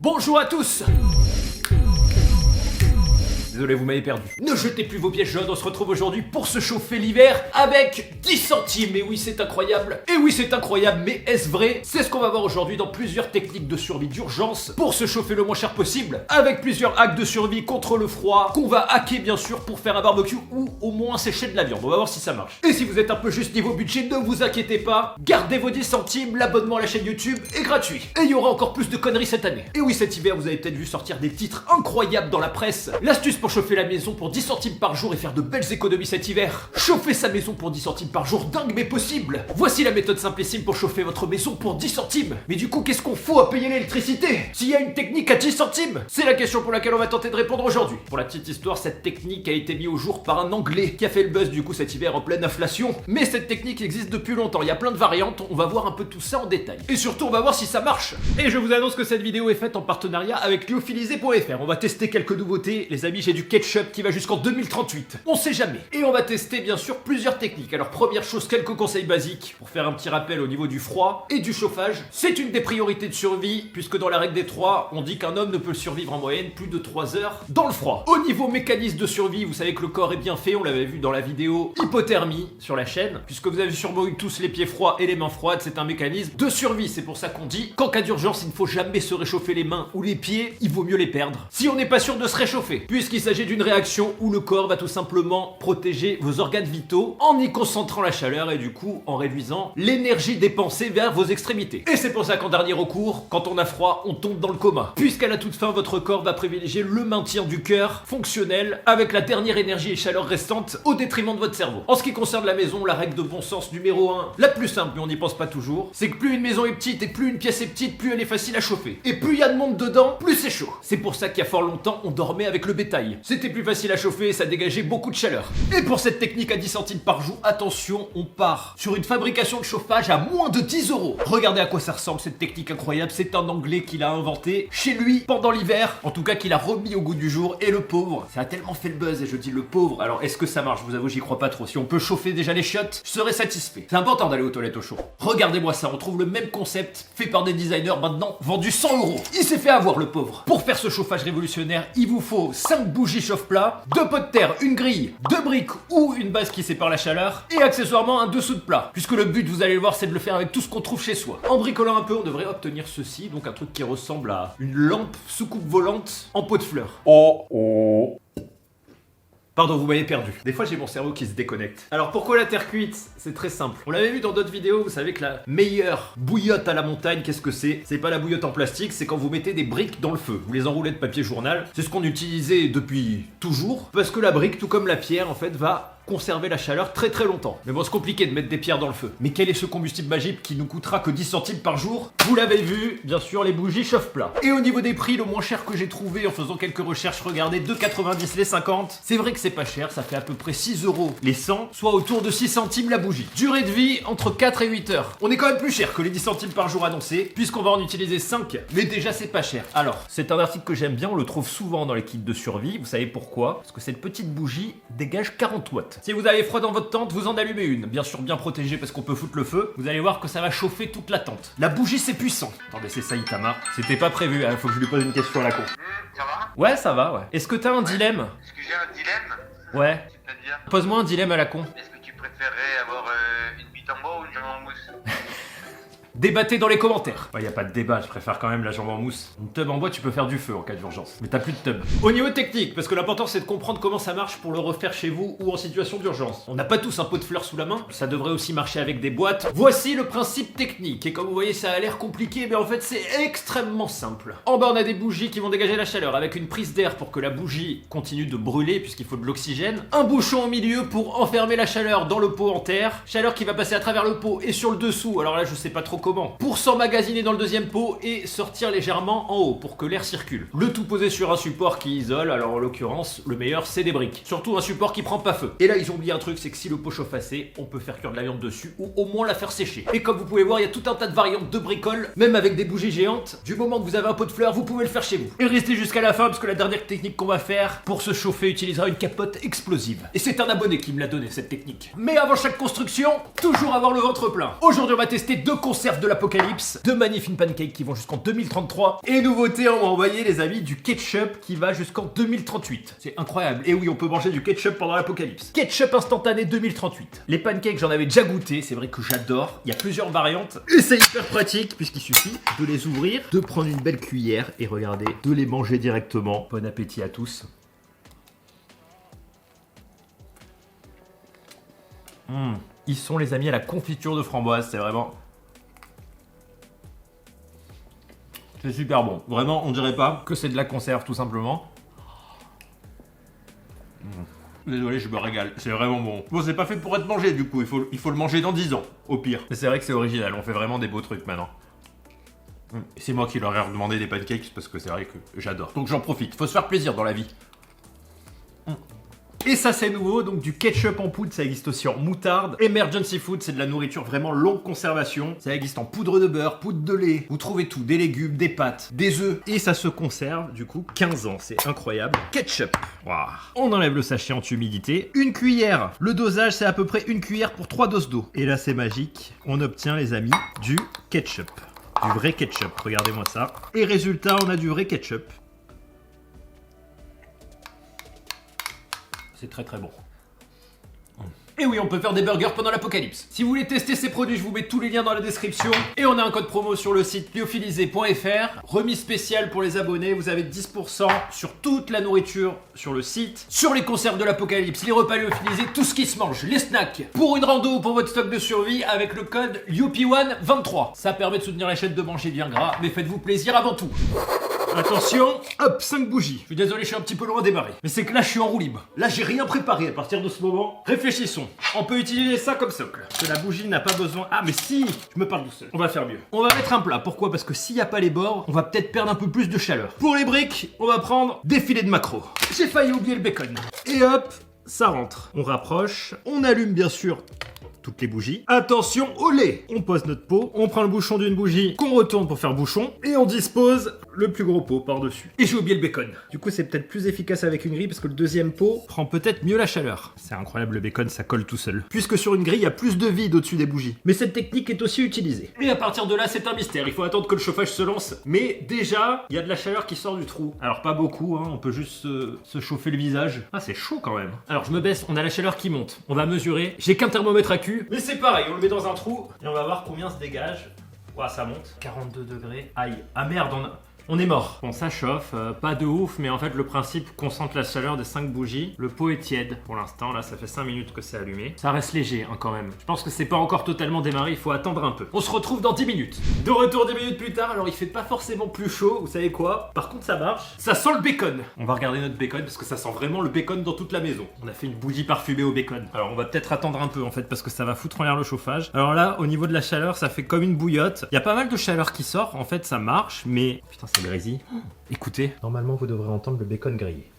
Bonjour à tous. Désolé, vous m'avez perdu. Ne jetez plus vos pièces jaunes, on se retrouve aujourd'hui pour se chauffer l'hiver avec 10 centimes. Et oui, c'est incroyable. Et oui, c'est incroyable, mais est-ce vrai? C'est ce qu'on va voir aujourd'hui dans plusieurs techniques de survie d'urgence pour se chauffer le moins cher possible, avec plusieurs hacks de survie contre le froid qu'on va hacker bien sûr pour faire un barbecue ou au moins sécher de la viande. On va voir si ça marche. Et si vous êtes un peu juste niveau budget, ne vous inquiétez pas, gardez vos 10 centimes, l'abonnement à la chaîne YouTube est gratuit. Et il y aura encore plus de conneries cette année. Et oui, cet hiver, vous avez peut-être vu sortir des titres incroyables dans la presse. L'astuce pour chauffer la maison pour 10 centimes par jour et faire de belles économies cet hiver. Chauffer sa maison pour 10 centimes par jour, dingue mais possible. Voici la méthode simplissime pour chauffer votre maison pour 10 centimes. Mais du coup, qu'est-ce qu'on faut à payer l'électricité s'il y a une technique à 10 centimes? C'est la question pour laquelle on va tenter de répondre aujourd'hui. Pour la petite histoire, cette technique a été mise au jour par un Anglais qui a fait le buzz du coup cet hiver en pleine inflation. Mais cette technique existe depuis longtemps, il y a plein de variantes, on va voir un peu tout ça en détail. Et surtout, on va voir si ça marche. Et je vous annonce que cette vidéo est faite en partenariat avec lyophilisé.fr. On va tester quelques nouveautés. Les amis, j'ai du ketchup qui va jusqu'en 2038. On sait jamais. Et on va tester bien sûr plusieurs techniques. Alors première chose, quelques conseils basiques pour faire un petit rappel au niveau du froid et du chauffage. C'est une des priorités de survie puisque dans la règle des 3, on dit qu'un homme ne peut survivre en moyenne plus de 3 heures dans le froid. Au niveau mécanisme de survie, vous savez que le corps est bien fait, on l'avait vu dans la vidéo hypothermie sur la chaîne, puisque vous avez sûrement eu tous les pieds froids et les mains froides, c'est un mécanisme de survie. C'est pour ça qu'on dit qu'en cas d'urgence, il ne faut jamais se réchauffer les mains ou les pieds, il vaut mieux les perdre si on n'est pas sûr de se réchauffer, puisqu'il s'agit d'une réaction où le corps va tout simplement protéger vos organes vitaux en y concentrant la chaleur et du coup en réduisant l'énergie dépensée vers vos extrémités. Et c'est pour ça qu'en dernier recours, quand on a froid, on tombe dans le coma, puisqu'à la toute fin, votre corps va privilégier le maintien du cœur fonctionnel avec la dernière énergie et chaleur restante au détriment de votre cerveau. En ce qui concerne la maison, la règle de bon sens numéro 1, la plus simple mais on n'y pense pas toujours, c'est que plus une maison est petite et plus une pièce est petite, plus elle est facile à chauffer. Et plus il y a de monde dedans, plus c'est chaud. C'est pour ça qu'il y a fort longtemps, on dormait avec le bétail. C'était plus facile à chauffer et ça dégageait beaucoup de chaleur. Et pour cette technique à 10 centimes par jour, attention, on part sur une fabrication de chauffage à moins de 10 €. Regardez à quoi ça ressemble cette technique incroyable, c'est un Anglais qui l'a inventé chez lui pendant l'hiver, en tout cas qu'il a remis au goût du jour, et le pauvre, ça a tellement fait le buzz et je dis le pauvre, alors est-ce que ça marche? Je vous avoue, j'y crois pas trop. Si on peut chauffer déjà les chiottes, je serais satisfait. C'est important d'aller aux toilettes au chaud. Regardez-moi ça, on trouve le même concept fait par des designers maintenant vendu 100 €. Il s'est fait avoir le pauvre. Pour faire ce chauffage révolutionnaire, il vous faut 5 bougies chauffe-plat, 2 pots de terre, une grille, 2 briques ou une base qui sépare la chaleur et accessoirement un dessous de plat. Puisque le but, vous allez le voir, c'est de le faire avec tout ce qu'on trouve chez soi. En bricolant un peu, on devrait obtenir ceci, donc un truc qui ressemble à une lampe soucoupe volante en pot de fleurs. Oh. Pardon, vous m'avez perdu. Des fois, j'ai mon cerveau qui se déconnecte. Alors, pourquoi la terre cuite? C'est très simple. On l'avait vu dans d'autres vidéos, vous savez que la meilleure bouillotte à la montagne, qu'est-ce que c'est? C'est pas la bouillotte en plastique, c'est quand vous mettez des briques dans le feu. Vous les enroulez de papier journal. C'est ce qu'on utilisait depuis toujours. Parce que la brique, tout comme la pierre, en fait, va conserver la chaleur très très longtemps. Mais bon, c'est compliqué de mettre des pierres dans le feu. Mais quel est ce combustible magique qui nous coûtera que 10 centimes par jour? Vous l'avez vu, bien sûr, les bougies chauffe-plat. Et au niveau des prix, le moins cher que j'ai trouvé en faisant quelques recherches, regardez, 2,90 les 50. C'est vrai que c'est pas cher, ça fait à peu près 6 € les 100, soit autour de 6 centimes la bougie. Durée de vie, entre 4 et 8 heures. On est quand même plus cher que les 10 centimes par jour annoncés, puisqu'on va en utiliser 5. Mais déjà, c'est pas cher. Alors, c'est un article que j'aime bien, on le trouve souvent dans les kits de survie. Vous savez pourquoi? Parce que cette petite bougie dégage 40 watts. Si vous avez froid dans votre tente, vous en allumez une. Bien sûr, bien protégée parce qu'on peut foutre le feu. Vous allez voir que ça va chauffer toute la tente. La bougie, c'est puissant. Attendez, c'est Saitama. C'était pas prévu, hein. Faut que je lui pose une question à la con. Ça va? Ouais, ça va, ouais. Est-ce que t'as un dilemme? Est-ce que j'ai un dilemme? Ouais. C'est-à-dire? Pose-moi un dilemme à la con. Est-ce que tu préférerais avoir une bite en bois ou une jambe en mousse? Débattez dans les commentaires. Y a pas de débat, je préfère quand même la jambe en mousse. Une tub en bois, tu peux faire du feu en cas d'urgence. Mais t'as plus de tub. Au niveau technique, parce que l'important c'est de comprendre comment ça marche pour le refaire chez vous ou en situation d'urgence. On n'a pas tous un pot de fleurs sous la main, ça devrait aussi marcher avec des boîtes. Voici le principe technique. Et comme vous voyez, ça a l'air compliqué, mais en fait c'est extrêmement simple. En bas, on a des bougies qui vont dégager la chaleur avec une prise d'air pour que la bougie continue de brûler puisqu'il faut de l'oxygène. Un bouchon au milieu pour enfermer la chaleur dans le pot en terre. Chaleur qui va passer à travers le pot et sur le dessous. Alors là, je sais pas trop comment. Pour s'emmagasiner dans le deuxième pot et sortir légèrement en haut pour que l'air circule. Le tout posé sur un support qui isole, alors en l'occurrence, le meilleur c'est des briques. Surtout un support qui prend pas feu. Et là ils ont oublié un truc, c'est que si le pot chauffe assez, on peut faire cuire de la viande dessus ou au moins la faire sécher. Et comme vous pouvez voir, il y a tout un tas de variantes de bricole, même avec des bougies géantes. Du moment que vous avez un pot de fleurs, vous pouvez le faire chez vous. Et restez jusqu'à la fin parce que la dernière technique qu'on va faire pour se chauffer utilisera une capote explosive. Et c'est un abonné qui me l'a donné cette technique. Mais avant chaque construction, toujours avoir le ventre plein. Aujourd'hui on va tester 2 conserves conserve de l'apocalypse, de Magnificent Pancake qui vont jusqu'en 2033. Et nouveauté, on m'a envoyé les amis du ketchup qui va jusqu'en 2038. C'est incroyable. Et oui, on peut manger du ketchup pendant l'apocalypse. Ketchup instantané 2038. Les pancakes, j'en avais déjà goûté, c'est vrai que j'adore. Il y a plusieurs variantes. Et c'est hyper pratique puisqu'il suffit de les ouvrir, de prendre une belle cuillère et regardez, de les manger directement. Bon appétit à tous. Ils sont les amis à la confiture de framboise, c'est vraiment... C'est super bon. Vraiment, on dirait pas que c'est de la conserve tout simplement. Désolé, je me régale. C'est vraiment bon. Bon, c'est pas fait pour être mangé du coup. Il faut le manger dans 10 ans, au pire. Mais c'est vrai que c'est original. On fait vraiment des beaux trucs maintenant. C'est moi qui leur ai redemandé des pancakes parce que c'est vrai que j'adore. Donc j'en profite. Faut se faire plaisir dans la vie. Et ça c'est nouveau, donc du ketchup en poudre, ça existe aussi en moutarde. Emergency Food, c'est de la nourriture vraiment longue conservation. Ça existe en poudre de beurre, poudre de lait. Vous trouvez tout, des légumes, des pâtes, des œufs. Et ça se conserve du coup 15 ans, c'est incroyable. Ketchup. Wow. On enlève le sachet anti-humidité. Une cuillère. Le dosage c'est à peu près une cuillère pour 3 doses d'eau. Et là c'est magique, on obtient les amis du ketchup. Du vrai ketchup, regardez-moi ça. Et résultat, on a du vrai ketchup. C'est très très bon. Et oui, on peut faire des burgers pendant l'apocalypse. Si vous voulez tester ces produits, je vous mets tous les liens dans la description. Et on a un code promo sur le site lyophilisé.fr. Remise spéciale pour les abonnés. Vous avez 10% sur toute la nourriture sur le site. Sur les conserves de l'apocalypse, les repas lyophilisés, tout ce qui se mange, les snacks. Pour une rando ou pour votre stock de survie avec le code LYOPI123. Ça permet de soutenir la chaîne de manger bien gras, mais faites-vous plaisir avant tout. Attention, hop, 5 bougies. Je suis désolé, je suis un petit peu loin à démarrer. Mais c'est que là, je suis en roue libre. Là, j'ai rien préparé à partir de ce moment. Réfléchissons. On peut utiliser ça comme socle. Parce que la bougie n'a pas besoin... Ah, mais si, je me parle tout seul. On va faire mieux. On va mettre un plat. Pourquoi? Parce que s'il n'y a pas les bords, on va peut-être perdre un peu plus de chaleur. Pour les briques, on va prendre des filets de maquereau. J'ai failli oublier le bacon. Et hop, ça rentre. On rapproche. On allume, bien sûr, toutes les bougies. Attention au lait. On pose notre pot, on prend le bouchon d'une bougie qu'on retourne pour faire bouchon et on dispose le plus gros pot par-dessus. Et j'ai oublié le bacon. Du coup, c'est peut-être plus efficace avec une grille parce que le deuxième pot prend peut-être mieux la chaleur. C'est incroyable, le bacon, ça colle tout seul. Puisque sur une grille, il y a plus de vide au-dessus des bougies. Mais cette technique est aussi utilisée. Et à partir de là, c'est un mystère. Il faut attendre que le chauffage se lance. Mais déjà, il y a de la chaleur qui sort du trou. Alors pas beaucoup, hein. On peut juste se chauffer le visage. Ah, c'est chaud quand même. Alors je me baisse, on a la chaleur qui monte. On va mesurer. J'ai qu'un thermomètre à cul. Mais c'est pareil, on le met dans un trou et on va voir combien se dégage. Ouah, ça monte. 42 degrés. Aïe. Ah merde, on est mort. Bon, ça chauffe, pas de ouf, mais en fait, le principe concentre la chaleur des 5 bougies. Le pot est tiède pour l'instant, là, ça fait 5 minutes que c'est allumé. Ça reste léger, hein, quand même. Je pense que c'est pas encore totalement démarré, il faut attendre un peu. On se retrouve dans 10 minutes. De retour 10 minutes plus tard, alors il fait pas forcément plus chaud, vous savez quoi? Par contre, ça marche. Ça sent le bacon. On va regarder notre bacon parce que ça sent vraiment le bacon dans toute la maison. On a fait une bougie parfumée au bacon. Alors, on va peut-être attendre un peu, en fait, parce que ça va foutre en l'air le chauffage. Alors là, au niveau de la chaleur, ça fait comme une bouillotte. Il y a pas mal de chaleur qui sort, en fait, ça marche, mais... Putain, ça grésille. Écoutez, normalement vous devrez entendre le bacon griller.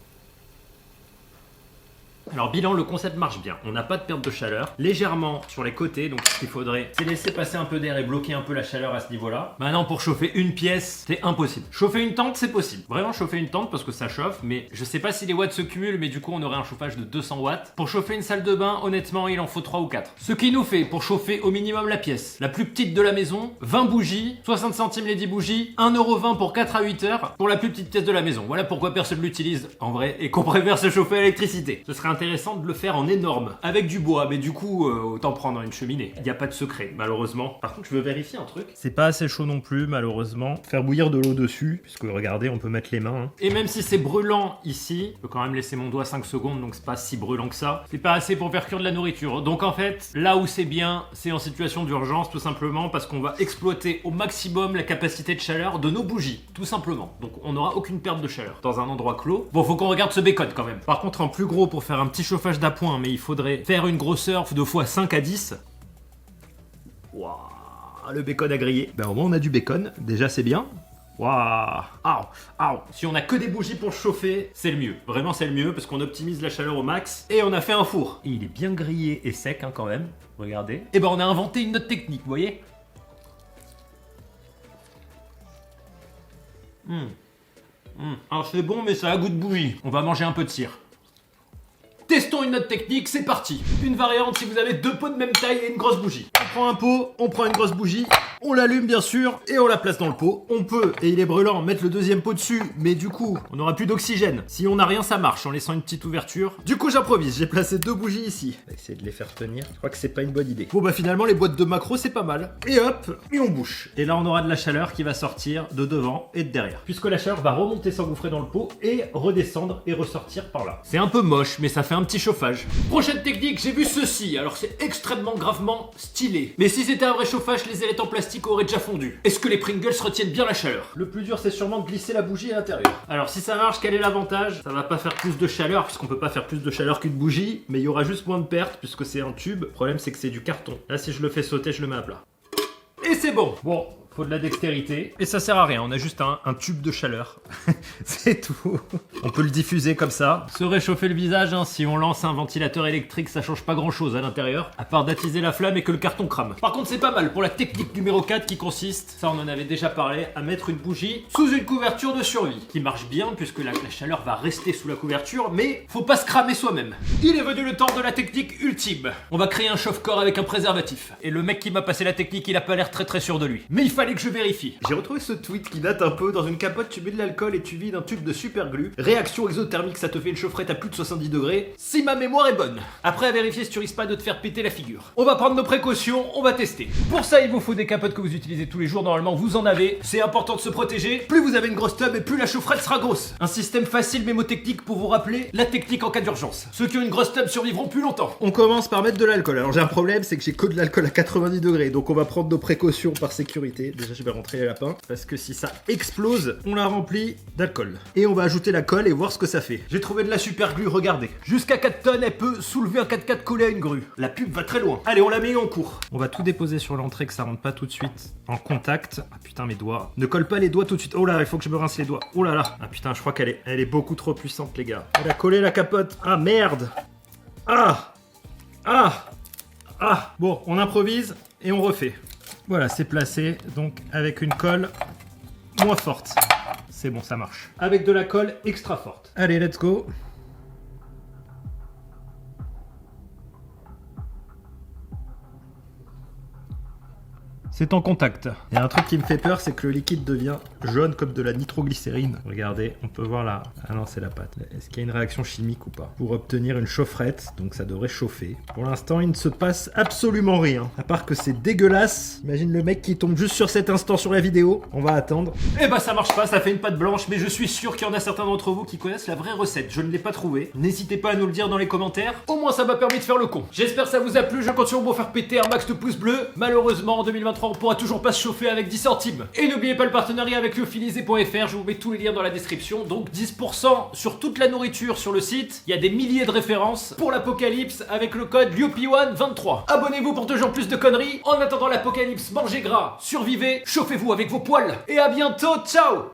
Alors bilan, le concept marche bien. On n'a pas de perte de chaleur. Légèrement sur les côtés, donc ce qu'il faudrait, c'est laisser passer un peu d'air et bloquer un peu la chaleur à ce niveau-là. Maintenant, pour chauffer une pièce, c'est impossible. Chauffer une tente, c'est possible. Vraiment chauffer une tente parce que ça chauffe, mais je sais pas si les watts se cumulent, mais du coup on aurait un chauffage de 200 watts. Pour chauffer une salle de bain, honnêtement, il en faut 3 ou 4. Ce qui nous fait, pour chauffer au minimum la pièce, la plus petite de la maison, 20 bougies, 60 centimes les 10 bougies, 1,20 € pour 4 à 8 heures pour la plus petite pièce de la maison. Voilà pourquoi personne l'utilise en vrai et qu'on préfère se chauffer à l'électricité. Ce serait intéressant de le faire en énorme, avec du bois, mais du coup, autant prendre une cheminée. Il n'y a pas de secret, malheureusement. Par contre, je veux vérifier un truc. C'est pas assez chaud non plus, malheureusement. Faire bouillir de l'eau dessus, puisque regardez, on peut mettre les mains. Hein. Et même si c'est brûlant ici, je peux quand même laisser mon doigt 5 secondes, donc c'est pas si brûlant que ça. C'est pas assez pour faire cuire de la nourriture. Donc en fait, là où c'est bien, c'est en situation d'urgence, tout simplement, parce qu'on va exploiter au maximum la capacité de chaleur de nos bougies, tout simplement. Donc on n'aura aucune perte de chaleur. Dans un endroit clos. Bon, faut qu'on regarde ce bacon quand même. Par contre, en plus gros, pour faire un petit chauffage d'appoint, mais il faudrait faire une grosseur de fois 5 à 10. Waouh, le bacon a grillé. Ben au moins on a du bacon, déjà c'est bien. Waouh, si on a que des bougies pour chauffer, c'est le mieux. Vraiment c'est le mieux parce qu'on optimise la chaleur au max et on a fait un four. Et il est bien grillé et sec hein, quand même. Regardez. Et ben on a inventé une autre technique, vous voyez. Alors c'est bon mais ça a goût de bougie. On va manger un peu de cire. Testons Testons une autre technique, c'est parti. Une variante si vous avez 2 pots de même taille et une grosse bougie. On prend un pot, on prend une grosse bougie, on l'allume bien sûr et on la place dans le pot. On peut, et il est brûlant, mettre le deuxième pot dessus, mais du coup, on n'aura plus d'oxygène. Si on n'a rien, ça marche en laissant une petite ouverture. Du coup, j'improvise, j'ai placé 2 bougies ici. On va essayer de les faire tenir. Je crois que c'est pas une bonne idée. Bon bah finalement, les boîtes de macro, c'est pas mal. Et hop, et on bouche. Et là, on aura de la chaleur qui va sortir de devant et de derrière. Puisque la chaleur va remonter, s'engouffrer dans le pot et redescendre et ressortir par là. C'est un peu moche, mais ça fait un petit chauffage. Prochaine technique, j'ai vu ceci. Alors c'est extrêmement gravement stylé. Mais si c'était un vrai chauffage, les ailettes en plastique auraient déjà fondu. Est-ce que les Pringles retiennent bien la chaleur? Le plus dur, c'est sûrement de glisser la bougie à l'intérieur. Alors si ça marche, quel est l'avantage? Ça va pas faire plus de chaleur, puisqu'on peut pas faire plus de chaleur qu'une bougie, mais il y aura juste moins de pertes, puisque c'est un tube. Le problème, c'est que c'est du carton. Là, si je le fais sauter, je le mets à plat. Et c'est bon. Bon, faut de la dextérité. Et ça sert à rien, on a juste un tube de chaleur. C'est tout. On peut le diffuser comme ça. Se réchauffer le visage, hein, si on lance un ventilateur électrique, ça change pas grand chose à l'intérieur, à part d'attiser la flamme et que le carton crame. Par contre, c'est pas mal pour la technique numéro 4 qui consiste, ça on en avait déjà parlé, à mettre une bougie sous une couverture de survie. Qui marche bien puisque la chaleur va rester sous la couverture, mais faut pas se cramer soi-même. Il est venu le temps de la technique ultime. On va créer un chauffe-corps avec un préservatif. Et le mec qui m'a passé la technique, il a pas l'air très sûr de lui. Mais il fallait que je vérifie. J'ai retrouvé ce tweet qui date un peu. Dans une capote, tu mets de l'alcool et tu vides un tube de super glue. Réaction exothermique, ça te fait une chaufferette à plus de 70 degrés. Si ma mémoire est bonne. Après, à vérifier si tu risques pas de te faire péter la figure. On va prendre nos précautions, on va tester. Pour ça, il vous faut des capotes que vous utilisez tous les jours. Normalement, vous en avez. C'est important de se protéger. Plus vous avez une grosse tub et plus la chaufferette sera grosse. Un système facile mémotechnique pour vous rappeler la technique en cas d'urgence. Ceux qui ont une grosse tub survivront plus longtemps. On commence par mettre de l'alcool. Alors j'ai un problème, c'est que j'ai que de l'alcool à 90 degrés. Donc on va prendre nos précautions par sécurité. Déjà, je vais rentrer les lapins parce que si ça explose, on la remplit d'alcool. Et on va ajouter la colle et voir ce que ça fait. J'ai trouvé de la super glue, regardez. Jusqu'à 4 tonnes, elle peut soulever un 4x4 collé à une grue. La pub va très loin. Allez, on la met en cours. On va tout déposer sur l'entrée, que ça rentre pas tout de suite en contact. Ah putain, mes doigts. Ne colle pas les doigts tout de suite. Oh là, il faut que je me rince les doigts. Oh là là. Ah putain, je crois qu'elle est beaucoup trop puissante, les gars. Elle a collé la capote. Ah merde. Ah. Bon, on improvise et on refait. Voilà, c'est placé, donc avec une colle moins forte. C'est bon, ça marche. Avec de la colle extra forte. Allez, let's go. C'est en contact. Il y a un truc qui me fait peur, c'est que le liquide devient jaune comme de la nitroglycérine. Regardez, on peut voir là. Ah non, c'est la pâte. Est-ce qu'il y a une réaction chimique ou pas? Pour obtenir une chaufferette, donc ça devrait chauffer. Pour l'instant, il ne se passe absolument rien. À part que c'est dégueulasse. Imagine le mec qui tombe juste sur cet instant sur la vidéo. On va attendre. Eh bah ça marche pas, ça fait une pâte blanche, mais je suis sûr qu'il y en a certains d'entre vous qui connaissent la vraie recette. Je ne l'ai pas trouvée. N'hésitez pas à nous le dire dans les commentaires. Au moins ça m'a permis de faire le con. J'espère que ça vous a plu. Je compte sur vous faire péter un max de pouces bleus. Malheureusement, en 2023, on pourra toujours pas se chauffer avec 10 centimes. Et n'oubliez pas le partenariat avec lyophilisé.fr, je vous mets tous les liens dans la description. Donc 10% sur toute la nourriture sur le site. Il y a des milliers de références pour l'apocalypse avec le code LYOPI123. Abonnez-vous pour toujours plus de conneries. En attendant l'apocalypse, mangez gras, survivez, chauffez-vous avec vos poils. Et à bientôt, ciao!